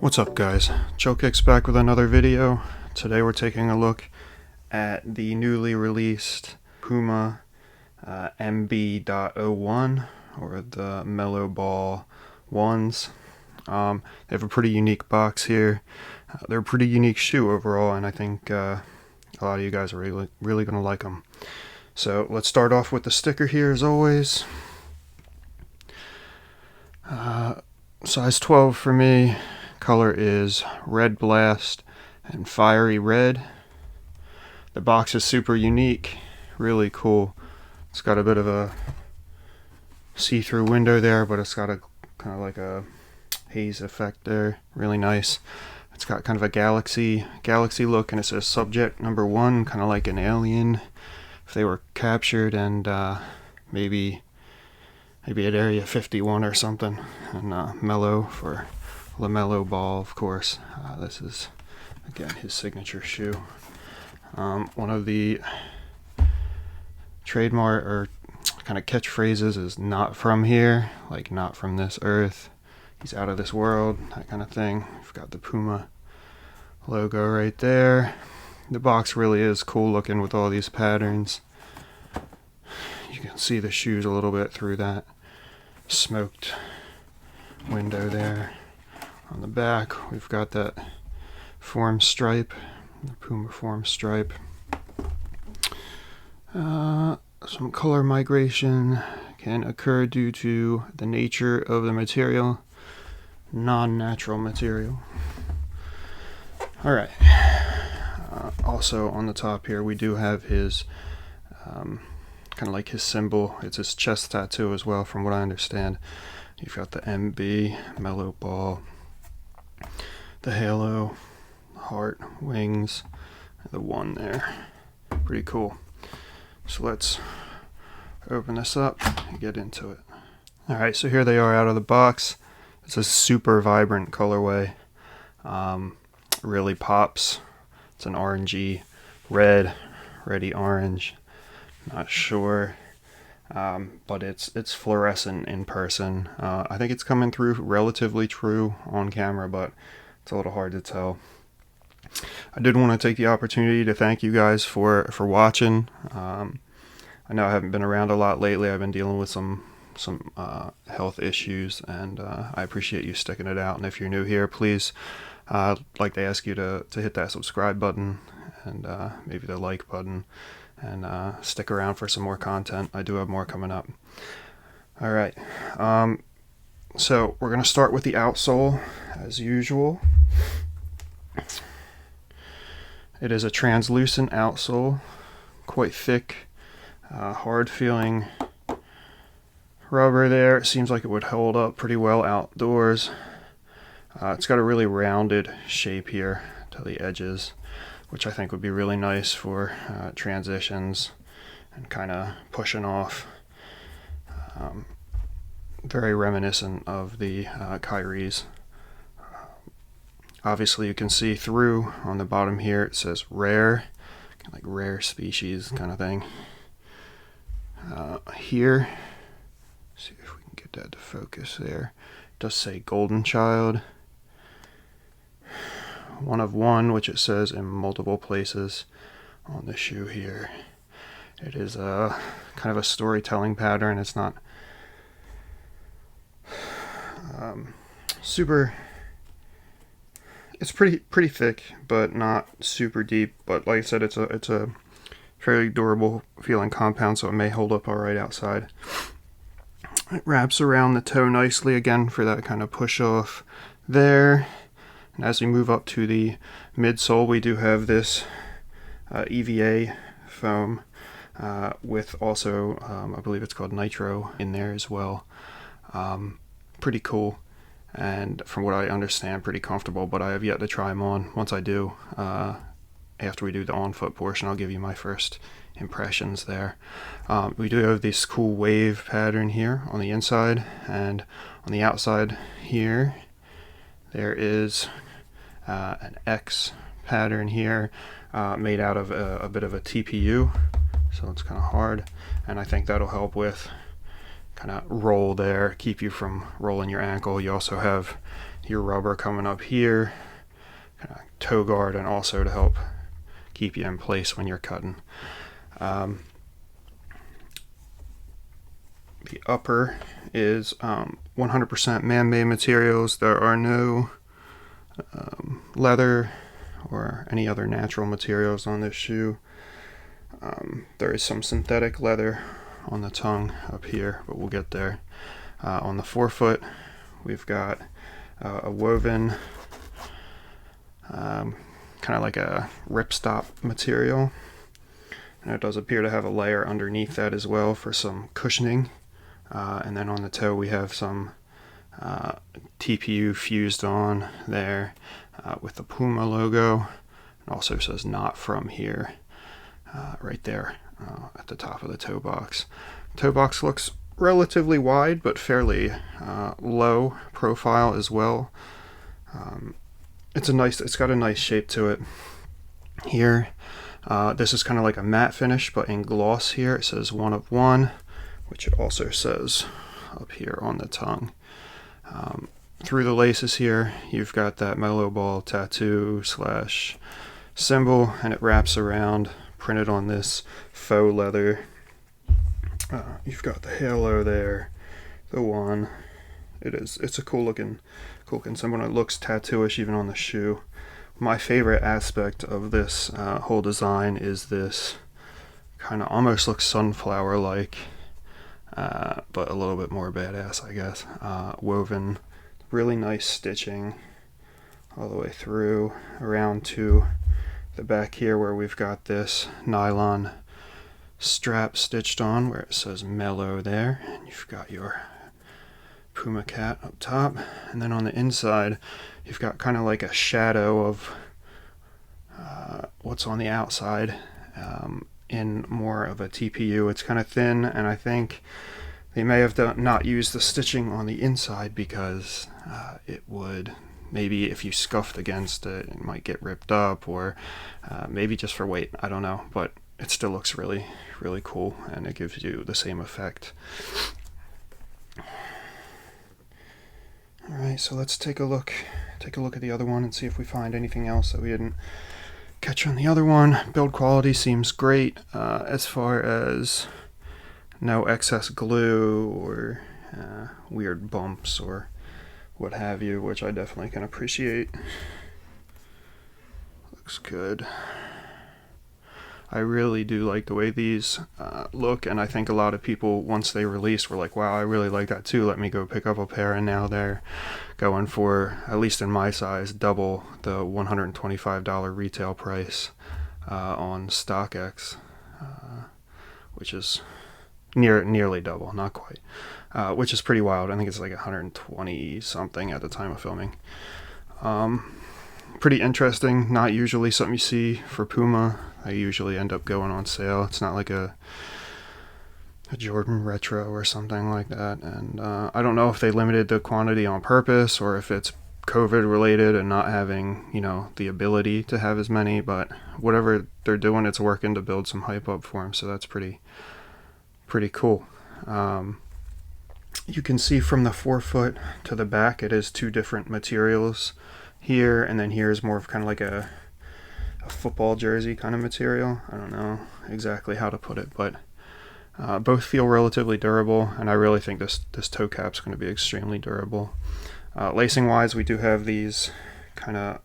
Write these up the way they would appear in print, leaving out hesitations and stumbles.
What's up guys, Joe Kicks back with another video. Today we're taking a look at the newly released Puma MB.01 or the Mellow Ball 1s. They have a pretty unique box here. They're a pretty unique shoe overall, and I think a lot of you guys are really going to like them. So let's start off with the sticker here as always. Size 12 for me. Color is Red Blast and Fiery Red. The box is super unique, really cool. It's got a bit of a see-through window there, but it's got a kind of like a haze effect there. Really nice. It's got kind of a galaxy look, and it says subject number 1, kind of like an alien if they were captured, and maybe at Area 51 or something. And Mellow for LaMelo Ball, of course. This is, again, his signature shoe. One of the trademark or kind of catchphrases is "not from here," like not from this earth. He's out of this world, that kind of thing. We've got the Puma logo right there. The box really is cool looking with all these patterns. You can see the shoes a little bit through that smoked window there. On the back, we've got that form stripe, the Puma form stripe. Some color migration can occur due to the nature of the material, non-natural material. Alright, also on the top here we do have his, kind of like his symbol. It's his chest tattoo as well, from what I understand. You've got the MB, Mellow Ball, the halo, heart, wings, and the 1 there. Pretty cool. So let's open this up and get into it. Alright, so here they are out of the box. It's a super vibrant colorway. Really pops. It's an orangey red, reddy orange. Not sure. But it's fluorescent in person. I think it's coming through relatively true on camera, but it's a little hard to tell. I did want to take the opportunity to thank you guys for watching. I know I haven't been around a lot lately. I've been dealing with some health issues, and I appreciate you sticking it out. And if you're new here, please, I'd like to ask you to hit that subscribe button and maybe the like button, and stick around for some more content. I do have more coming up. Alright, so we're going to start with the outsole as usual. It is a translucent outsole, quite thick, hard feeling rubber there. It seems like it would hold up pretty well outdoors. It's got a really rounded shape here to the edges, which I think would be really nice for transitions and kind of pushing off. Very reminiscent of the Kyrie's. Obviously you can see through on the bottom here. It says rare, like rare species kind of thing. Here, see if we can get that to focus there. It does say Golden Child. 1 of 1, which it says in multiple places on the shoe here. It is a kind of a storytelling pattern. It's not super. It's pretty thick, but not super deep. But like I said, it's a fairly durable feeling compound, so it may hold up all right outside. It wraps around the toe nicely again for that kind of push off there. And as we move up to the midsole, we do have this EVA foam with also, I believe it's called Nitro in there as well. Pretty cool, and from what I understand, pretty comfortable, but I have yet to try them on. Once I do, after we do the on-foot portion, I'll give you my first impressions there. We do have this cool wave pattern here on the inside, and on the outside here, there is an X pattern here made out of a bit of a TPU, so it's kind of hard, and I think that'll help with kind of roll there, keep you from rolling your ankle. You also have your rubber coming up here, kind of toe guard, and also to help keep you in place when you're cutting. The upper is 100% man-made materials. There are no leather or any other natural materials on this shoe. There is some synthetic leather on the tongue up here, but we'll get there. On the forefoot, we've got a woven, kind of like a ripstop material. And it does appear to have a layer underneath that as well for some cushioning. And then on the toe we have some TPU fused on there with the Puma logo. It also says "not from here" right there at the top of the toe box. Toe box looks relatively wide but fairly low profile as well. It's got a nice shape to it. Here, this is kind of like a matte finish, but in gloss here it says 1 of 1, which it also says up here on the tongue. Through the laces here, you've got that mellow ball tattoo slash symbol, and it wraps around, printed on this faux leather. You've got the halo there, the one. It's a cool looking symbol, and it looks tattooish even on the shoe. My favorite aspect of this whole design is this kind of almost looks sunflower like, but a little bit more badass, I guess. Woven, really nice stitching all the way through around to the back here where we've got this nylon strap stitched on where it says mellow there, and you've got your Puma cat up top, and then on the inside you've got kind of like a shadow of what's on the outside in more of a TPU. It's kind of thin, and I think they may have not used the stitching on the inside because it would, maybe if you scuffed against it, it might get ripped up, or maybe just for weight, I don't know, but it still looks really, really cool, and it gives you the same effect. Alright, so let's take a look at the other one and see if we find anything else that we didn't catch on the other one. Build quality seems great as far as no excess glue or weird bumps or what have you, which I definitely can appreciate. Looks good. I really do like the way these look, and I think a lot of people, once they released, were like, wow, I really like that too, let me go pick up a pair, and now they're going for, at least in my size, double the $125 retail price on StockX, which is nearly double, not quite, which is pretty wild. I think it's like 120 something at the time of filming. Pretty interesting, not usually something you see for Puma. I usually end up going on sale. It's not like a Jordan Retro or something like that, and I don't know if they limited the quantity on purpose or if it's COVID related and not having, you know, the ability to have as many, but whatever they're doing, it's working to build some hype up for them, so that's pretty cool. You can see from the forefoot to the back it is two different materials here, and then here is more of kind of like a football jersey kind of material. I don't know exactly how to put it, but both feel relatively durable, and I really think this toe cap is going to be extremely durable. Lacing wise, we do have these kind of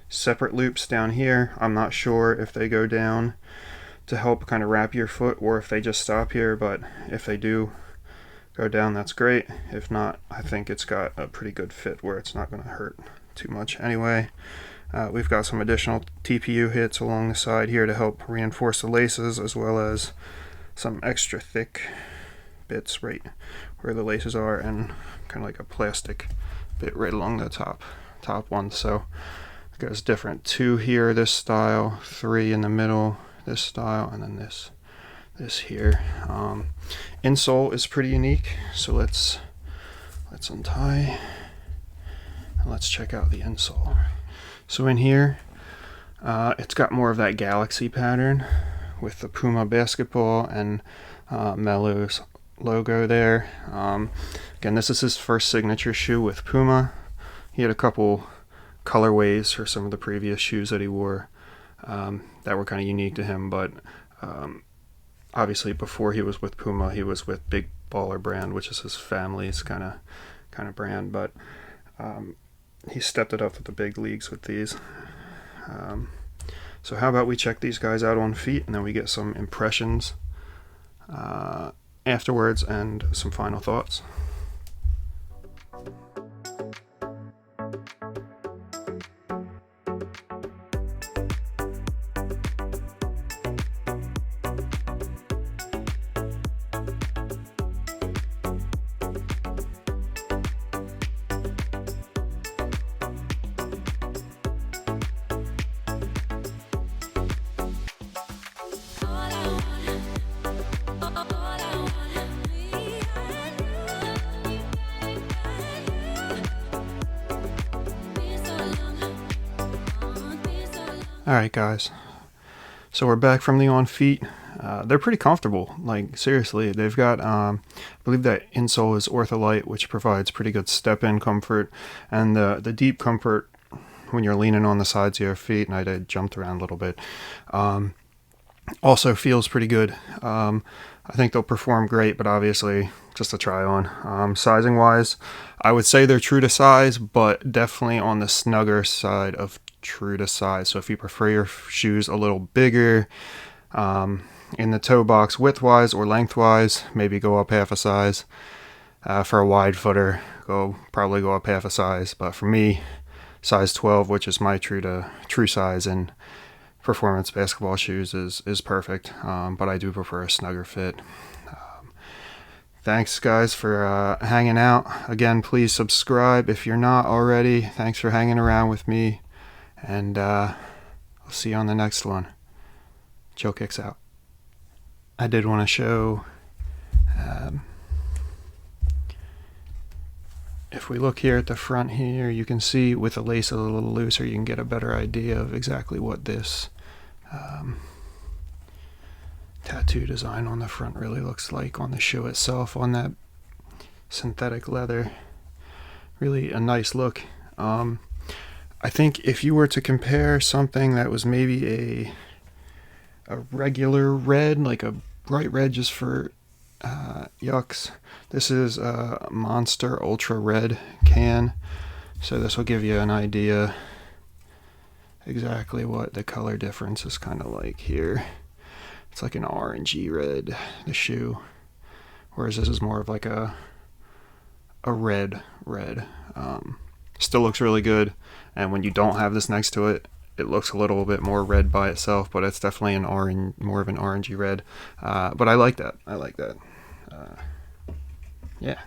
separate loops down here. I'm not sure if they go down to help kind of wrap your foot or if they just stop here, but if they do go down, that's great. If not, I think it's got a pretty good fit where it's not going to hurt too much anyway. We've got some additional TPU hits along the side here to help reinforce the laces, as well as some extra thick bits right where the laces are, and kind of like a plastic bit right along the top one. So it goes different. 2 here, this style, 3 in the middle, this style, and then this here. Insole is pretty unique, so let's untie and let's check out the insole. So in here, it's got more of that galaxy pattern with the Puma basketball and mellows logo there. Again, this is his first signature shoe with Puma. He had a couple colorways for some of the previous shoes that he wore that were kind of unique to him, but obviously before he was with Puma, he was with Big Baller brand, which is his family's kind of brand, but he stepped it up to the big leagues with these. So how about we check these guys out on feet, and then we get some impressions afterwards and some final thoughts. Alright guys, so we're back from the on feet. They're pretty comfortable, like seriously. They've got, I believe that insole is Ortholite, which provides pretty good step-in comfort, and the deep comfort when you're leaning on the sides of your feet, and I jumped around a little bit, also feels pretty good. I think they'll perform great, but obviously just a try on. Sizing wise, I would say they're true to size, but definitely on the snugger side of true to size. So if you prefer your shoes a little bigger in the toe box width-wise or lengthwise, maybe go up half a size. For a wide footer, probably go up half a size. But for me, size 12, which is my true size in performance basketball shoes, is perfect. But I do prefer a snugger fit. Thanks guys for hanging out. Again, please subscribe if you're not already. Thanks for hanging around with me. And I'll see you on the next one. Joe Kicks out. I did want to show, if we look here at the front here, you can see with the lace a little looser, you can get a better idea of exactly what this tattoo design on the front really looks like on the shoe itself, on that synthetic leather. Really a nice look. I think if you were to compare something that was maybe a regular red, like a bright red just for yucks, this is a Monster Ultra Red can, so this will give you an idea exactly what the color difference is kind of like here. It's like an orangey red, the shoe, whereas this is more of like a red. Still looks really good, and when you don't have this next to it, it looks a little bit more red by itself, but it's definitely an orange, more of an orangey red. But I like that. Yeah.